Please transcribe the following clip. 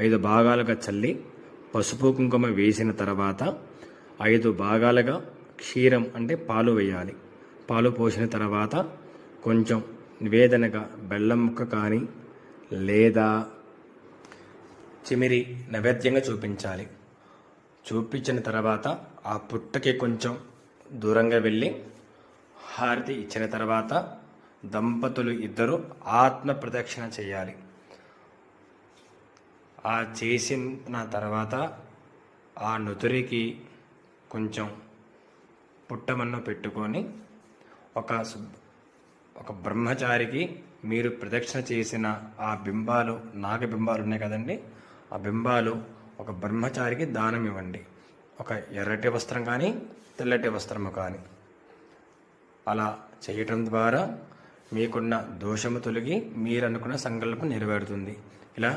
5 భాగాలుగా చల్లి పసుపు కుంకుమ వేసిన తర్వాత 5 భాగాలుగా క్షీరం అంటే పాలు వేయాలి. పాలు పోసిన తర్వాత కొంచెం నివేదనగా బెల్లం ముక్క కానీ లేదా చిమిరి నైవేద్యంగా చూపించాలి. చూపించిన తర్వాత ఆ పుట్టకి కొంచెం దూరంగా వెళ్ళి హారతి ఇచ్చిన తర్వాత దంపతులు ఇద్దరు ఆత్మ ప్రదక్షిణ చేయాలి. ఆ చేసిన తర్వాత ఆ నుదురికి కొంచెం పుట్టమన్ను పెట్టుకొని ఒక బ్రహ్మచారికి మీరు ప్రదక్షిణ చేసిన ఆ బింబాలు నాగబింబాలు ఉన్నాయి కదండి, ఆ బింబాలు ఒక బ్రహ్మచారికి దానం ఇవ్వండి. ఒక ఎర్రటి వస్త్రం కానీ తెల్లటి వస్త్రము కానీ. అలా చేయటం ద్వారా మీకున్న దోషము తొలగి మీరు అనుకున్న సంకల్పం నెరవేరుతుంది. ఇలా